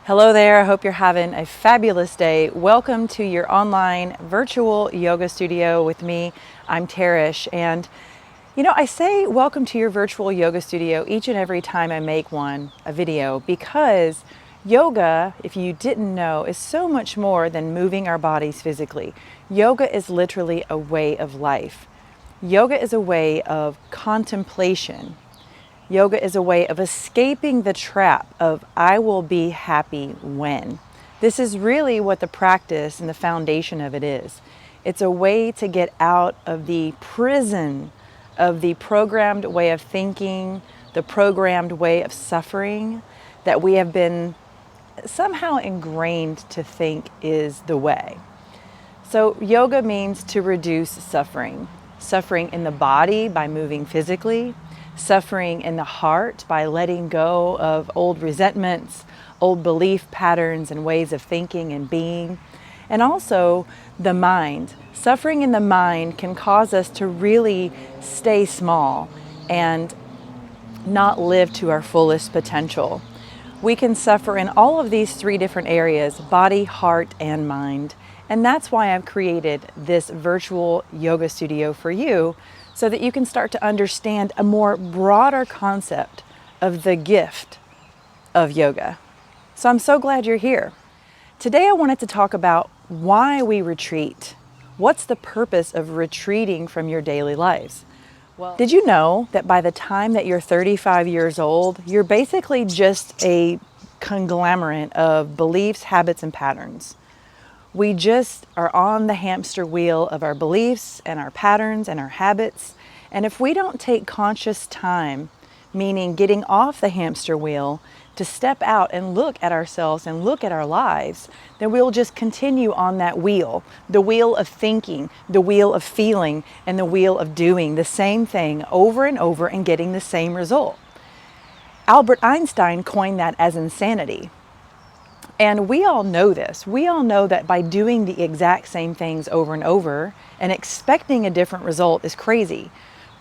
Hello there, I hope you're having a fabulous day. Welcome to your online virtual yoga studio with me. I'm Tarish, and I say welcome to your virtual yoga studio each and every time I make a video, because yoga, if you didn't know, is so much more than moving our bodies physically. Yoga is literally a way of life. Yoga is a way of contemplation. Yoga is a way of escaping the trap of I will be happy when. This is really what the practice and the foundation of it is. It's a way to get out of the prison of the programmed way of thinking, the programmed way of suffering that we have been somehow ingrained to think is the way. So yoga means to reduce suffering. Suffering in the body by moving physically, suffering in the heart by letting go of old resentments, old belief patterns and ways of thinking and being, and also the mind. Suffering in the mind can cause us to really stay small and not live to our fullest potential. We can suffer in all of these three different areas: body, heart, and mind. And that's why I've created this virtual yoga studio for you, so that you can start to understand a more broader concept of the gift of yoga. So I'm so glad you're here. Today I wanted to talk about why we retreat. What's the purpose of retreating from your daily lives? Well, did you know that by the time that you're 35 years old, you're basically just a conglomerate of beliefs, habits, and patterns? We just are on the hamster wheel of our beliefs and our patterns and our habits. And if we don't take conscious time, meaning getting off the hamster wheel, to step out and look at ourselves and look at our lives, then we'll just continue on that wheel, the wheel of thinking, the wheel of feeling, and the wheel of doing the same thing over and over and getting the same result. Albert Einstein coined that as insanity. And we all know this. We all know that by doing the exact same things over and over and expecting a different result is crazy.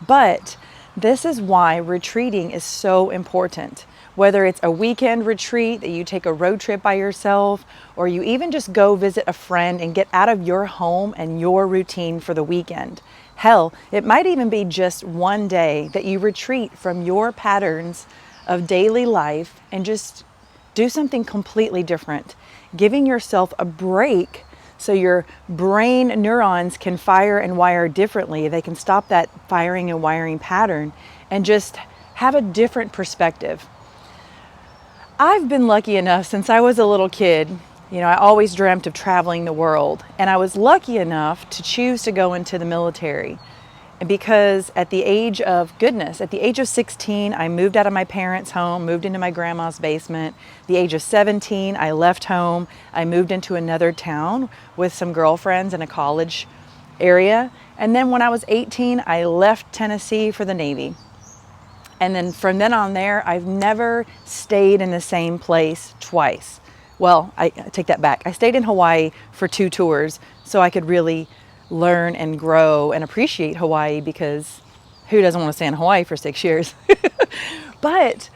But this is why retreating is so important. Whether it's a weekend retreat that you take a road trip by yourself, or you even just go visit a friend and get out of your home and your routine for the weekend. Hell, it might even be just one day that you retreat from your patterns of daily life and just do something completely different, giving yourself a break so your brain neurons can fire and wire differently. They can stop that firing and wiring pattern and just have a different perspective. I've been lucky enough since I was a little kid. I always dreamt of traveling the world, and I was lucky enough to choose to go into the military. Because at the age of 16, I moved out of my parents' home, moved into my grandma's basement. The age of 17, I left home. I moved into another town with some girlfriends in a college area. And then when I was 18, I left Tennessee for the Navy. And then from then on there, I've never stayed in the same place twice. Well, I take that back. I stayed in Hawaii for 2 tours so I could really learn and grow and appreciate Hawaii, because who doesn't want to stay in Hawaii for 6 years? But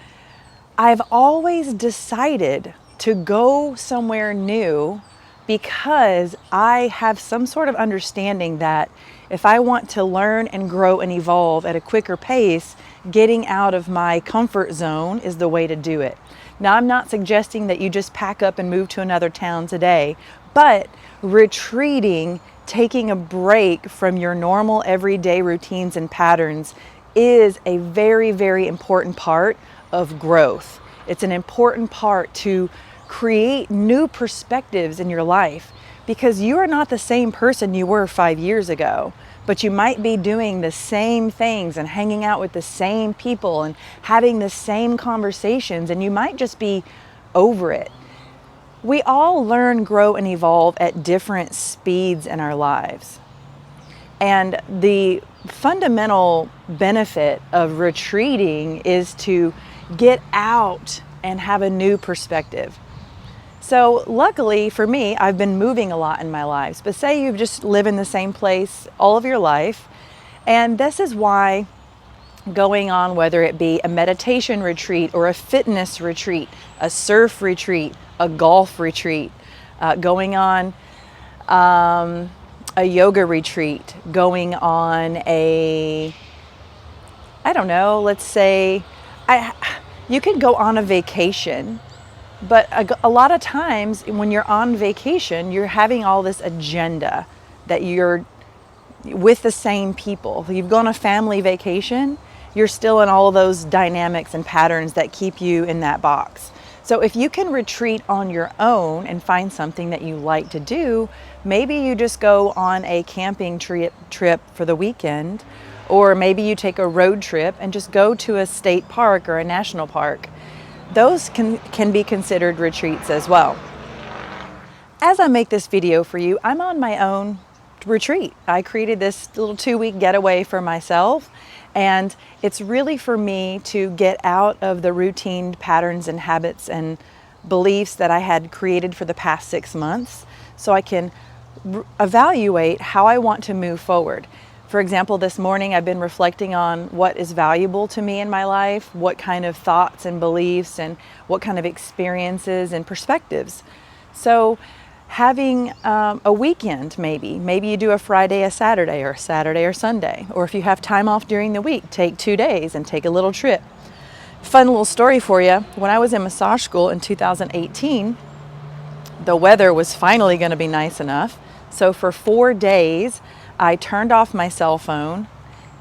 I've always decided to go somewhere new because I have some sort of understanding that if I want to learn and grow and evolve at a quicker pace, getting out of my comfort zone is the way to do it. Now, I'm not suggesting that you just pack up and move to another town today, but retreating, taking a break from your normal everyday routines and patterns is a very, very important part of growth. It's an important part to create new perspectives in your life, because you are not the same person you were 5 years ago, but you might be doing the same things and hanging out with the same people and having the same conversations, and you might just be over it. We all learn, grow, and evolve at different speeds in our lives. And the fundamental benefit of retreating is to get out and have a new perspective. So luckily for me, I've been moving a lot in my life. But say you just live in the same place all of your life. And this is why going on, whether it be a meditation retreat or a fitness retreat, a surf retreat, a golf retreat, going on a yoga retreat, going on I don't know, let's say, you can go on a vacation, but a lot of times when you're on vacation, you're having all this agenda that you're with the same people. You've gone on a family vacation, you're still in all of those dynamics and patterns that keep you in that box. So if you can retreat on your own and find something that you like to do, maybe you just go on a camping trip for the weekend, or maybe you take a road trip and just go to a state park or a national park. Those can be considered retreats as well. As I make this video for you, I'm on my own retreat. I created this little 2-week getaway for myself, and it's really for me to get out of the routine patterns and habits and beliefs that I had created for the past 6 months, so I can evaluate how I want to move forward. For example, this morning I've been reflecting on what is valuable to me in my life, what kind of thoughts and beliefs and what kind of experiences and perspectives. So having a weekend, maybe you do a Friday, a Saturday, or a Saturday or Sunday, or if you have time off during the week, take 2 days and take a little trip. Fun little story for you. When I was in massage school in 2018, the weather was finally going to be nice enough. So for 4 days, I turned off my cell phone,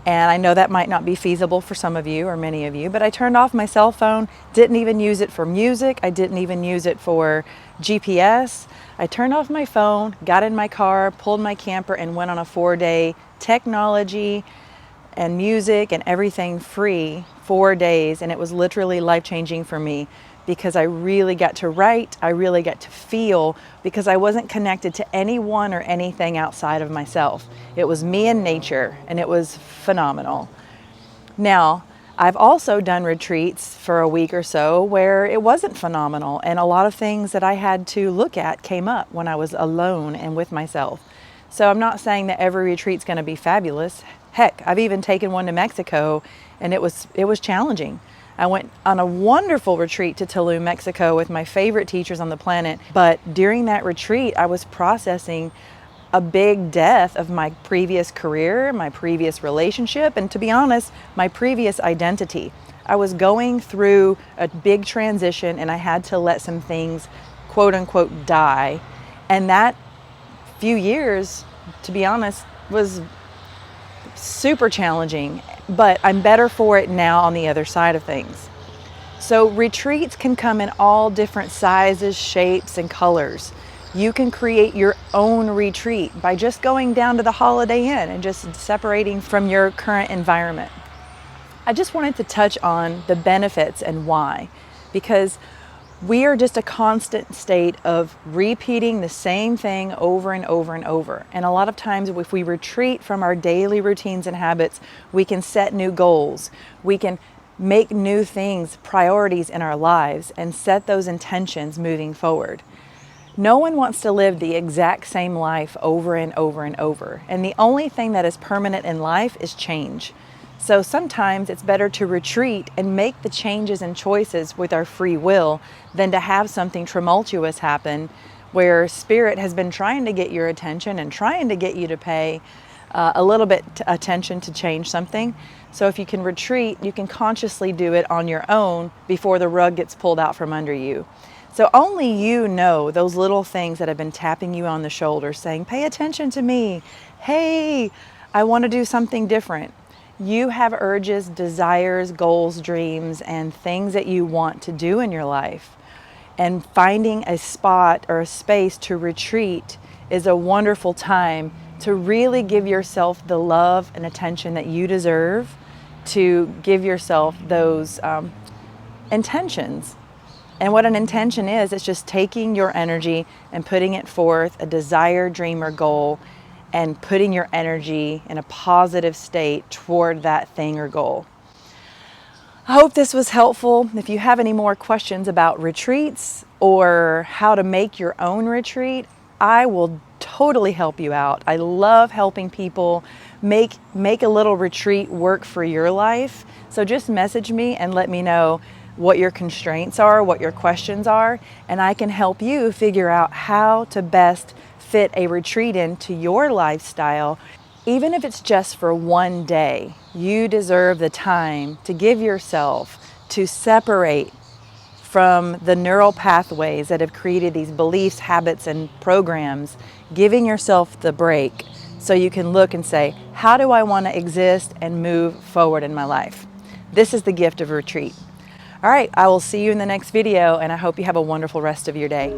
and I know that might not be feasible for some of you or many of you, but I turned off my cell phone, didn't even use it for music, I didn't even use it for GPS. I turned off my phone, got in my car, pulled my camper, and went on a 4-day technology and music and everything free 4 days, and it was literally life-changing for me because I really got to write, I really got to feel, because I wasn't connected to anyone or anything outside of myself. It was me and nature, and it was phenomenal. Now, I've also done retreats for a week or so where it wasn't phenomenal, and a lot of things that I had to look at came up when I was alone and with myself. So I'm not saying that every retreat's going to be fabulous. Heck, I've even taken one to Mexico, and it was challenging. I went on a wonderful retreat to Tulum, Mexico with my favorite teachers on the planet. But during that retreat, I was processing a big death of my previous career, my previous relationship, and to be honest, my previous identity. I was going through a big transition, and I had to let some things, quote unquote, die. And that few years, to be honest, was super challenging, but I'm better for it now on the other side of things. So retreats can come in all different sizes, shapes, and colors. You can create your own retreat by just going down to the Holiday Inn and just separating from your current environment. I just wanted to touch on the benefits and why, because we are just a constant state of repeating the same thing over and over and over. And a lot of times if we retreat from our daily routines and habits, we can set new goals. We can make new things priorities in our lives and set those intentions moving forward. No one wants to live the exact same life over and over and over. And the only thing that is permanent in life is change. So sometimes it's better to retreat and make the changes and choices with our free will than to have something tumultuous happen where spirit has been trying to get your attention and trying to get you to pay a little bit attention to change something. So if you can retreat, you can consciously do it on your own before the rug gets pulled out from under you. So only you know those little things that have been tapping you on the shoulder saying, pay attention to me. Hey, I want to do something different. You have urges, desires, goals, dreams, and things that you want to do in your life. And finding a spot or a space to retreat is a wonderful time to really give yourself the love and attention that you deserve, to give yourself those intentions. And what an intention is, it's just taking your energy and putting it forth, a desire, dream, or goal, and putting your energy in a positive state toward that thing or goal. I hope this was helpful. If you have any more questions about retreats or how to make your own retreat, I will totally help you out. I love helping people make a little retreat work for your life. So just message me and let me know what your constraints are, what your questions are, and I can help you figure out how to best fit a retreat into your lifestyle. Even if it's just for one day, you deserve the time to give yourself to separate from the neural pathways that have created these beliefs, habits, and programs, giving yourself the break so you can look and say, how do I want to exist and move forward in my life? This is the gift of retreat. All right, I will see you in the next video, and I hope you have a wonderful rest of your day.